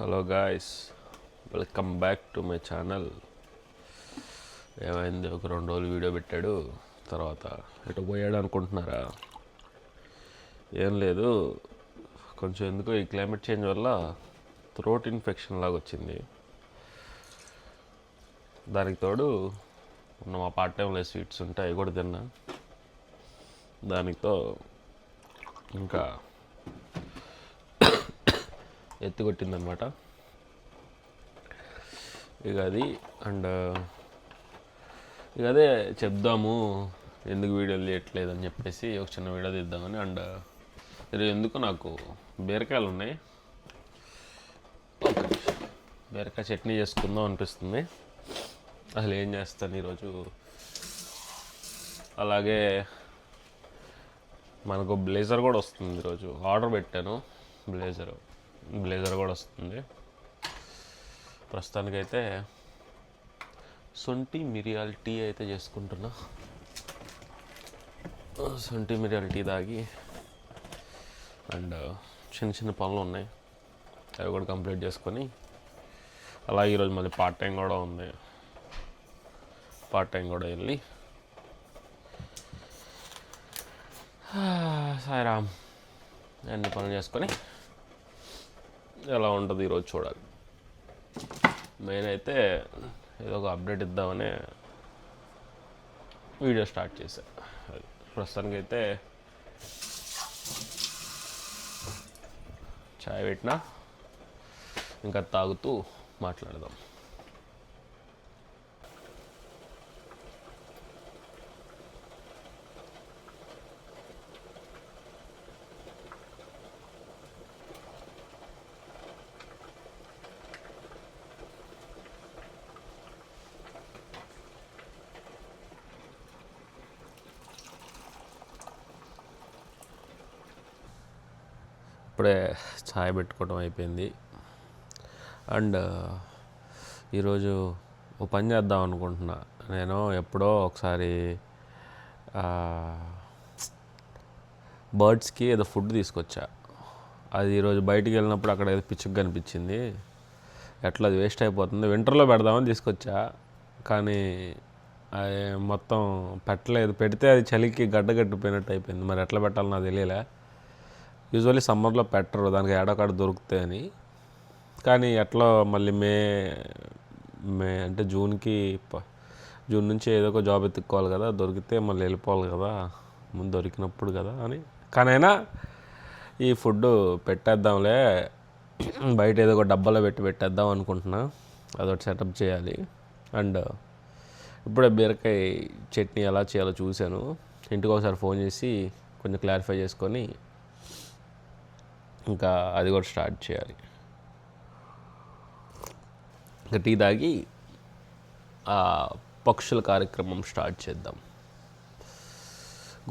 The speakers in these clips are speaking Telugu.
Hello guys, welcome back to my channel. ఏమైంది, ఒక 2 రోజులు వీడియో పెట్టాడు, తర్వాత ఎటు పోయాడు అనుకుంటున్నారా? ఏం లేదు, కొంచెం ఎందుకో ఈ క్లైమేట్ చేంజ్ వల్ల థ్రోట్ ఇన్ఫెక్షన్ లాగా వచ్చింది. దానికి తోడు మా పార్ట్ టైంలో స్వీట్స్ ఉంటాయి, అవి కూడా తిన్నా. దానితో ఇంకా ఎత్తుకొట్టిందనమాట ఇక అది. అండ్ ఇక అదే చెప్దాము, ఎందుకు వీడియోలు చేయట్లేదు అని చెప్పేసి ఒక చిన్న వీడియో తీద్దామని. అండ్ ఈరోజు ఎందుకు నాకు బీరకాయలు ఉన్నాయి, బీరకాయ చట్నీ చేసుకుందాం అనిపిస్తుంది. అసలు ఏం చేస్తాను ఈరోజు. అలాగే మనకు బ్లేజర్ కూడా వస్తుంది, ఈరోజు ఆర్డర్ పెట్టాను. బ్లేజర్ కూడా వస్తుంది. ప్రస్తుతానికైతే శొంఠి మిరియాల టీ అయితే చేసుకుంటున్నా. శొంఠి మిరియాల టీ తాగి అండ్ చిన్న చిన్న పనులు ఉన్నాయి, అవి కూడా కంప్లీట్ చేసుకొని, అలాగే ఈరోజు మళ్ళీ పార్ట్ టైం కూడా ఉంది. పార్ట్ టైం కూడా వెళ్ళి సాయిరామ్ అన్ని పనులు చేసుకొని ఎలా ఉంటుంది ఈరోజు చూడాలి. మెయిన్ అయితే ఏదో ఒక అప్డేట్ ఇద్దామని వీడియో స్టార్ట్ చేశాను. ప్రస్తుతానికైతే చాయ్ పెట్టినా, ఇంకా తాగుతూ మాట్లాడదాం. ఇప్పుడే ఛాయ్ పెట్టుకోవడం అయిపోయింది. అండ్ ఈరోజు ఓ పని చేద్దాం అనుకుంటున్నా. నేను ఎప్పుడో ఒకసారి బర్డ్స్కి ఏదో ఫుడ్ తీసుకొచ్చా. అది ఈరోజు బయటికి వెళ్ళినప్పుడు అక్కడ ఏదో పిచ్చుకు కనిపించింది. ఎట్లా అది వేస్ట్ అయిపోతుంది, వింటర్లో పెడదామని తీసుకొచ్చా, కానీ అది మొత్తం పెట్టలేదు. పెడితే అది చలికి గడ్డగట్టిపోయినట్టు అయిపోయింది. మరి ఎట్లా పెట్టాలో నాకు తెలియలే. యూజువల్లీ సమ్మర్లో పెట్టరు, దానికి ఏడోకాడ దొరుకుతాయి అని. కానీ ఎట్లా మళ్ళీ మే అంటే జూన్ నుంచి ఏదో ఒక జాబ్ ఎత్తుక్కోవాలి కదా, దొరికితే మళ్ళీ వెళ్ళిపోవాలి కదా, ముందు దొరికినప్పుడు కదా అని. కానీ అయినా ఈ ఫుడ్ పెట్టేద్దాంలే, బయట ఏదో ఒక డబ్బాలో పెట్టేద్దాం అనుకుంటున్నా. అదొకటి సెటప్ చేయాలి. అండ్ ఇప్పుడే బీరకాయ చట్నీ ఎలా చేయాలో చూశాను. ఇంటికి ఒకసారి ఫోన్ చేసి కొంచెం క్లారిఫై చేసుకొని ఇంకా అది కూడా స్టార్ట్ చేయాలి. ఇంకా టీ తాగి ఆ పక్షుల కార్యక్రమం స్టార్ట్ చేద్దాం.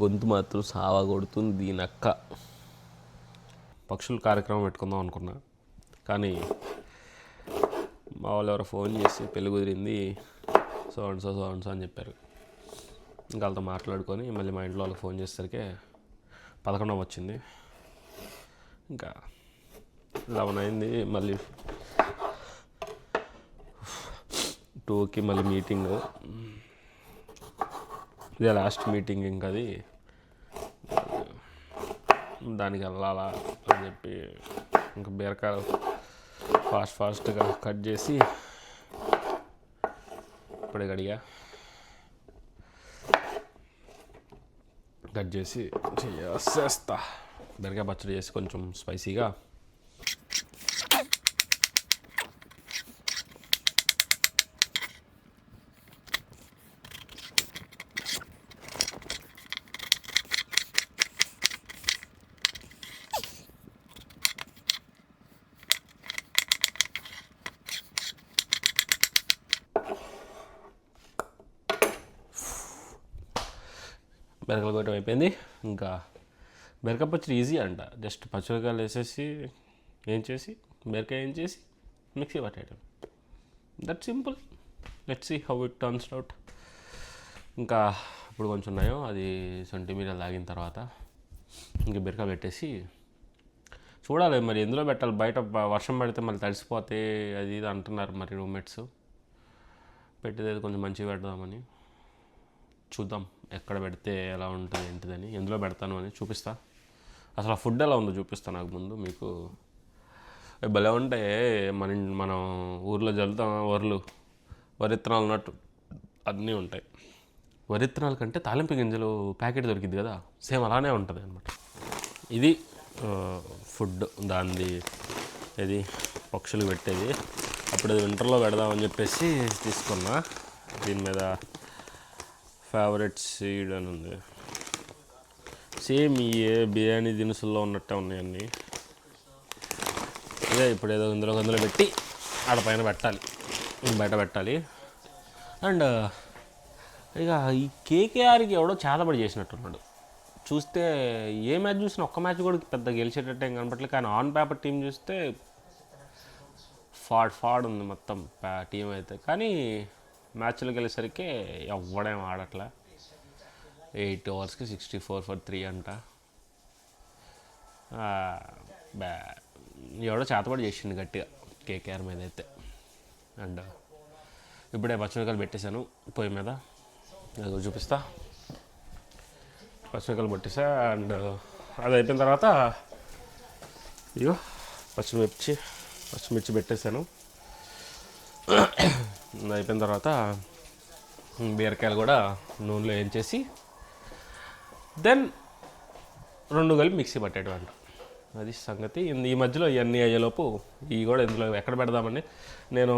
గొంతు మాత్రం సావా కొడుతుంది దీనక్క. పక్షుల కార్యక్రమం పెట్టుకుందాం అనుకున్నా, కానీ మా వాళ్ళు ఎవరో ఫోన్ చేసి పెళ్ళి కుదిరింది సో అని చెప్పారు. ఇంకా వాళ్ళతో మాట్లాడుకొని మళ్ళీ మా ఇంట్లో వాళ్ళకి ఫోన్ చేసేసరికి 11 వచ్చింది. ఇంకా 11 అయింది. మళ్ళీ 2కి మళ్ళీ మీటింగ్. ఇదే లాస్ట్ మీటింగ్. ఇంకా అది దానికి వెళ్ళాలా అని చెప్పి ఇంకా బీరకాయలు ఫాస్ట్గా కట్ చేసి ఇప్పుడే కట్ చేసి చేస్తా. బీరకాయ పచ్చడి చేసి కొంచెం స్పైసీగా. బీరకాయలు కొట్టడం అయిపోయింది. ఇంకా బీరకాయ పచ్చడి ఈజీ అంట. జస్ట్ పచ్చిమిరకాయలు వేసేసి బీరకాయ ఏం చేసి మిక్సీ పట్టేయడం. That simple. Let's see how it turns out. ఇంకా ఇప్పుడు కొంచెం ఉన్నాయో అది శొంఠి మిరియాలు తాగిన తర్వాత ఇంక బీరకాయ పెట్టేసి చూడాలి మరి ఎందులో పెట్టాలి. బయట వర్షం పడితే మళ్ళీ తడిసిపోతే అది ఇది అంటున్నారు మరి రూమ్మేట్స్. పెట్టేది కొంచెం మంచిగా పెడదామని చూద్దాం, ఎక్కడ పెడితే ఎలా ఉంటుంది ఏంటిదని, ఎందులో పెడతాను అని చూపిస్తా. అసలు ఆ ఫుడ్ ఎలా ఉందో చూపిస్తాను నాకు ముందు మీకు. భలే ఉంటాయి మనం ఊర్లో జల్లుతాం వరిత్తనాలు ఉన్నట్టు అన్నీ ఉంటాయి. వరిత్తనాల కంటే తాలింపు గింజలు ప్యాకెట్ దొరికింది కదా, సేమ్ అలానే ఉంటుంది అనమాట. ఇది ఫుడ్ దానిది, ఇది పక్షులు పెట్టేది. అప్పుడు అది వింటర్లో పెడదామని చెప్పేసి తీసుకున్నా. దీని మీద ఫేవరెట్ సీడ్ అని ఉంది. సేమ్ ఈ బిర్యానీ దినుసుల్లో ఉన్నట్టే ఉన్నాయన్నీ. ఇదే ఇప్పుడు ఏదో ఇందులో పెట్టి ఆడ పైన పెట్టాలి, బయట పెట్టాలి. అండ్ ఇక ఈ కేకేఆర్కి ఎవడో చేతబడి చేసినట్టున్నాడు. చూస్తే ఏ మ్యాచ్ చూసినా ఒక్క మ్యాచ్ కూడా పెద్ద గెలిచేటట్టు ఏం కనపట్లేదు. కానీ ఆన్ పేపర్ టీం చూస్తే ఫాడ్ ఉంది మొత్తం టీం అయితే. కానీ మ్యాచ్లోకి వెళ్ళేసరికి ఎవ్వడేం ఆడట్లే. 8 ఓవర్స్కి 64 for 3 అంట. ఎవడో చేతబడి చేసిండు గట్టిగా కేకేఆర్ మీద అయితే. అండ్ ఇప్పుడే పచ్చిమిరకాయలు పెట్టేశాను పొయ్యి మీద, అది చూపిస్తా. పచ్చిమిరకాయలు పెట్టేసా. అండ్ అది అయిపోయిన తర్వాత ఇగో పచ్చిమిర్చి పెట్టేశాను. అయిపోయిన తర్వాత బీరకాయలు కూడా నూనెలో వేయించేసి దెన్ 2 కలిపి మిక్సీ పట్టేటువంటి అది సంగతి. ఈ మధ్యలో ఇవన్నీ అయ్యేలోపు ఇవి కూడా ఇందులో ఎక్కడ పెడదామని నేను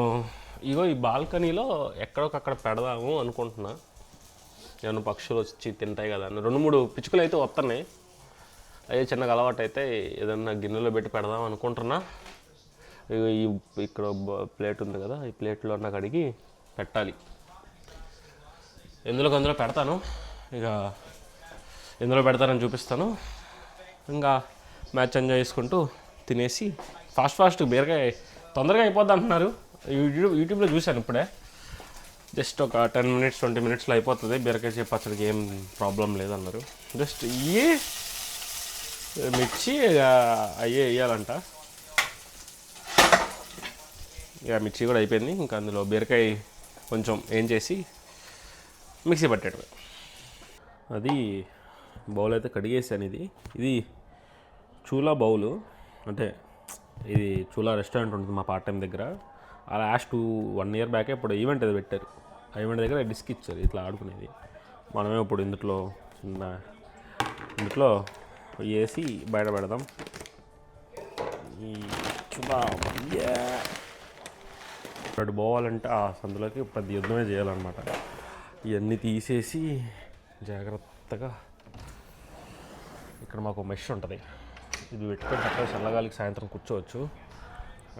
ఇగో ఈ బాల్కనీలో ఎక్కడొకక్కడ పెడదాము అనుకుంటున్నా. ఏమన్నా పక్షులు వచ్చి తింటాయి కదా అని. 2-3 పిచ్చుకలు అయితే వస్తున్నాయి. అయ్యే చిన్నగా అలవాటు అయితే ఏదన్నా గిన్నెలో పెట్టి పెడదాం అనుకుంటున్నా. ఈ ఇక్కడ ప్లేట్ ఉంది కదా, ఈ ప్లేట్లో నాకు అడిగి పెట్టాలి. అందులో పెడతాను. ఇక ఎందులో పెడతానని చూపిస్తాను. ఇంకా మ్యాచ్ ఎంజాయ్ చేసుకుంటూ తినేసి ఫాస్ట్ బీరకాయ తొందరగా అయిపోద్ది అంటున్నారు. యూట్యూబ్లో చూశాను ఇప్పుడే. జస్ట్ ఒక 10 minutes 20 minutesలో అయిపోతుంది. బీరకాయ పచ్చడికి ఏం ప్రాబ్లం లేదన్నారు. జస్ట్ ఇవే మిర్చి అయ్యే వేయాలంట. ఇక మిర్చి కూడా అయిపోయింది. ఇంకా అందులో బీరకాయ కొంచెం ఏం చేసి మిక్సీ పట్టాడు. అది బౌల్ అయితే కడిగేసాను. ఇది చూలా బౌలు, అంటే ఇది చూలా రెస్టారెంట్ ఉంటుంది మా పార్ట్ టైం దగ్గర. అలా లాస్ట్ 1 year బ్యాకే ఇప్పుడు ఈవెంట్ అది పెట్టారు. ఆ ఈవెంట్ దగ్గర డిస్క్ ఇచ్చారు ఇట్లా ఆడుకునేది. మనమే ఇప్పుడు ఇందులో వేసి బయట పెడదాం. ఈ చూలా ఇక్కడ పోవాలంటే ఆ సందులోకి పెద్ద యుద్ధమే చేయాలన్నమాట. ఇవన్నీ తీసేసి జాగ్రత్తగా ఇక్కడ మాకు మెష్ ఉంటుంది, ఇది పెట్టుకొని చక్కగా చల్లగాలికి సాయంత్రం కూర్చోవచ్చు.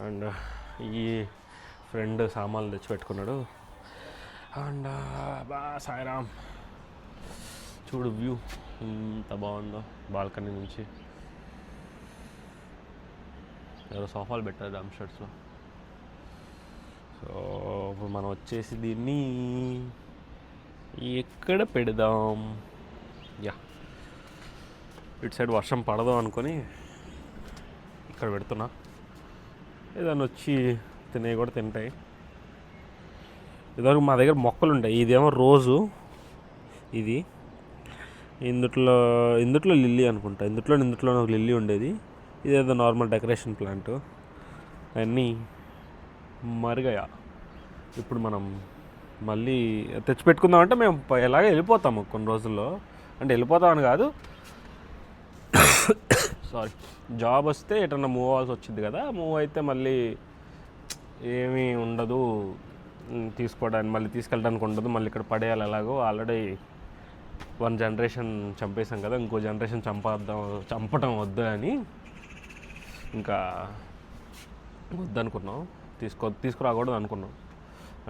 అండ్ ఈ ఫ్రెండ్ సామాన్లు తెచ్చి పెట్టుకున్నాడు. అండ్ సాయిరామ్ చూడు వ్యూ ఎంత బాగుందో బాల్కనీ నుంచి. ఎవరో సోఫాలు పెట్టారు డమ్ షర్ట్స్లో. సో ఇప్పుడు మనం వచ్చేసి దీన్ని ఎక్కడ పెడదాం? ఇటు సైడ్ వర్షం పడదాం అనుకొని ఇక్కడ పెడుతున్నా. ఏదన్నా వచ్చి తినేవి కూడా తింటాయి. ఇదివరకు మా దగ్గర మొక్కలు ఉంటాయి. ఇదేమో రోజు, ఇది ఇందుట్లో లిల్లీ అనుకుంటా. ఇందుట్లో ఒక లిల్లీ ఉండేది. ఇదేదో నార్మల్ డెకరేషన్ ప్లాంట్. అన్నీ మరుగయా. ఇప్పుడు మనం మళ్ళీ తెచ్చిపెట్టుకుందామంటే మేము ఎలాగ వెళ్ళిపోతాము కొన్ని రోజుల్లో. అంటే వెళ్ళిపోతామని కాదు, సారీ, జాబ్ వస్తే ఎటన్నా మూవ్ అవ్వాల్సి వచ్చింది కదా. మూవ్ అయితే మళ్ళీ ఏమీ ఉండదు తీసుకోవడానికి, మళ్ళీ తీసుకెళ్ళడానికి ఉండదు. మళ్ళీ ఇక్కడ పడేయాలి. ఎలాగో ఆల్రెడీ 1 generation చంపేసాం కదా, ఇంకో జనరేషన్ చంపటం వద్దు అని ఇంకా వద్దనుకున్నాం. తీసుకురాకూడదు అనుకున్నాం.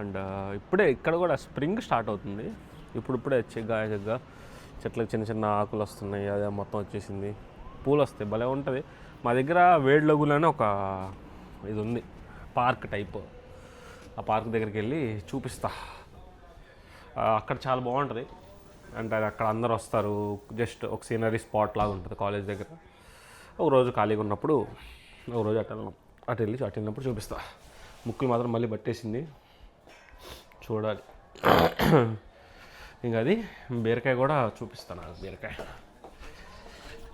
అండ్ ఇప్పుడే ఇక్కడ కూడా స్ప్రింగ్ స్టార్ట్ అవుతుంది. ఇప్పుడే చెగ్గా చెట్లకు చిన్న చిన్న ఆకులు వస్తున్నాయి. అదే మొత్తం వచ్చేసింది. పూలు వస్తాయి, భలే ఉంటుంది. మా దగ్గర వేడ్లగులు అని ఒక ఇది ఉంది, పార్క్ టైప్. ఆ పార్క్ దగ్గరికి వెళ్ళి చూపిస్తా. అక్కడ చాలా బాగుంటుంది. అంటే అక్కడ అందరు వస్తారు. జస్ట్ ఒక సీనరీ స్పాట్ లాగా ఉంటుంది కాలేజ్ దగ్గర. ఒక రోజు ఖాళీగా ఉన్నప్పుడు ఒక రోజు అటు వెళ్ళినప్పుడు చూపిస్తా. ముక్కులు మాత్రం మళ్ళీ పట్టేసింది, చూడాలి. ఇంకా అది బీరకాయ కూడా చూపిస్తాను. బీరకాయ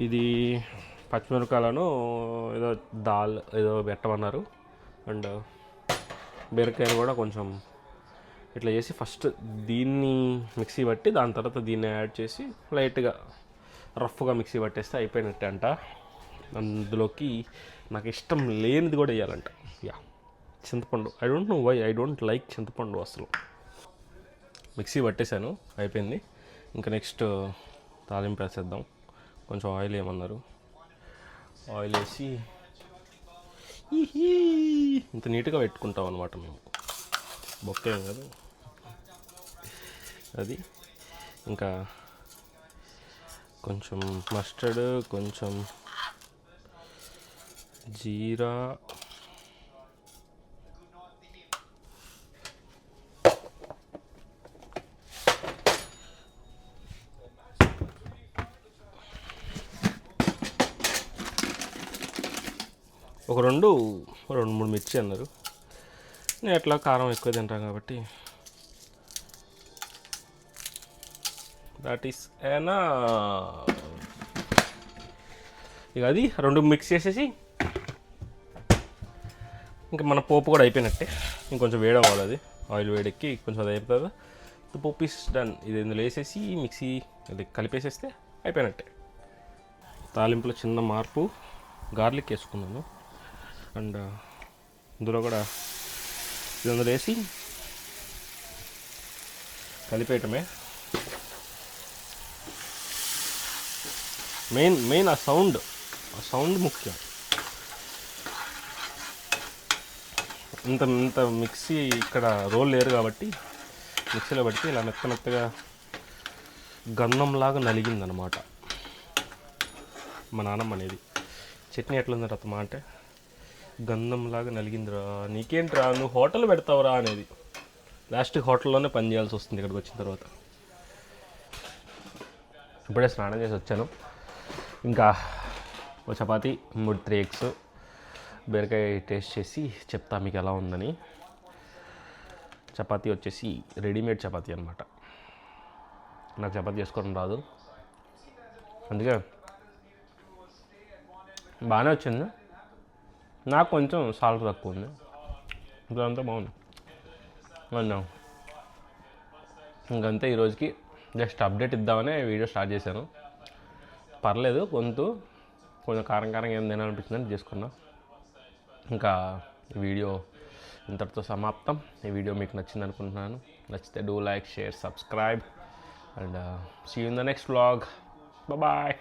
ఇది పచ్చిమిరపకాయలను ఏదో ఏదో పెట్టమన్నారు. అండ్ బీరకాయలు కూడా కొంచెం ఇట్లా చేసి ఫస్ట్ దీన్ని మిక్సీ పట్టి దాని తర్వాత దీన్ని యాడ్ చేసి లైట్గా రఫ్గా మిక్సీ పట్టేస్తే అయిపోయినట్టే అంట. అందులోకి నాకు ఇష్టం లేనిది కూడా వేయాలంట. చింతపండు. I don't know why I don't like చింతపండు అసలు. మిక్సీ పట్టేశాను, అయిపోయింది. ఇంకా నెక్స్ట్ తాలింపు వేసేద్దాం. కొంచెం ఆయిల్ వేయమన్నారు. ఆయిల్ వేసి ఇంత నీట్గా పెట్టుకుంటాం అనమాట మేము. బొక్కేం కాదు అది. ఇంకా కొంచెం మస్టర్డ్, కొంచెం జీరా, ఒక రెండు మూడు మిర్చి అన్నారు. నేను ఎట్లా కారం ఎక్కువ తింటాను కాబట్టి దట్ ఈస్ ఏనా. ఇక అది రెండు మిక్స్ చేసేసి ఇంకా మన పోపు కూడా అయిపోయినట్టే. ఇంకొంచెం వేడి అవ్వాలి, అది ఆయిల్ వేడెక్కి కొంచెం అది అయిపోతుంది. పోపు ఈస్ డన్. ఇది ఇందులో వేసేసి మిక్సీ అది కలిపేసేస్తే అయిపోయినట్టే. తాలింపులో చిన్న మార్పు, గార్లిక్ వేసుకున్నాను. అండ్ ఇందులో కూడా ఇది అందులో వేసి కలిపేయటమే. మెయిన్ ఆ సౌండ్ ముఖ్యం. ఇంత మిక్సీ ఇక్కడ రోల్ లేరు కాబట్టి మిక్సీలో పెడితే ఇలా మెత్తగా గంధంలాగా నలిగిందనమాట. మా నాన్నమ్మ అనేది చట్నీ ఎట్లుంది రత్తమా అంటే, గంధంలాగా నలిగిందిరా, నీకేంట్రా నువ్వు హోటల్ పెడతావురా అనేది. లాస్ట్ హోటల్లోనే పని చేయాల్సి వస్తుంది ఇక్కడికి వచ్చిన తర్వాత. ఇప్పుడే స్నానం చేసి వచ్చాను. ఇంకా ఒక చపాతీ 3 ఎగ్స్, బీరకాయ టేస్ట్ చేసి చెప్తా మీకు ఎలా ఉందని. చపాతీ వచ్చేసి రెడీమేడ్ చపాతీ అనమాట. నాకు చపాతీ చేసుకోవడం రాదు, అందుకే బాగానే వచ్చింది. నాకు కొంచెం సాల్ట్ తక్కువ ఉంది, ఇదంతా బాగుంది అన్నా. ఇంకంతే ఈరోజుకి. జస్ట్ అప్డేట్ ఇద్దామని వీడియో స్టార్ట్ చేశాను. పర్లేదు, కొంచెం కారం ఏం తినాలనిపించిందని చేసుకున్నా. ఇంకా ఈ వీడియో ఇంతటితో సమాప్తం. ఈ వీడియో మీకు నచ్చింది అనుకుంటున్నాను. నచ్చితే do like, share, subscribe and see you in the next vlog. Bye.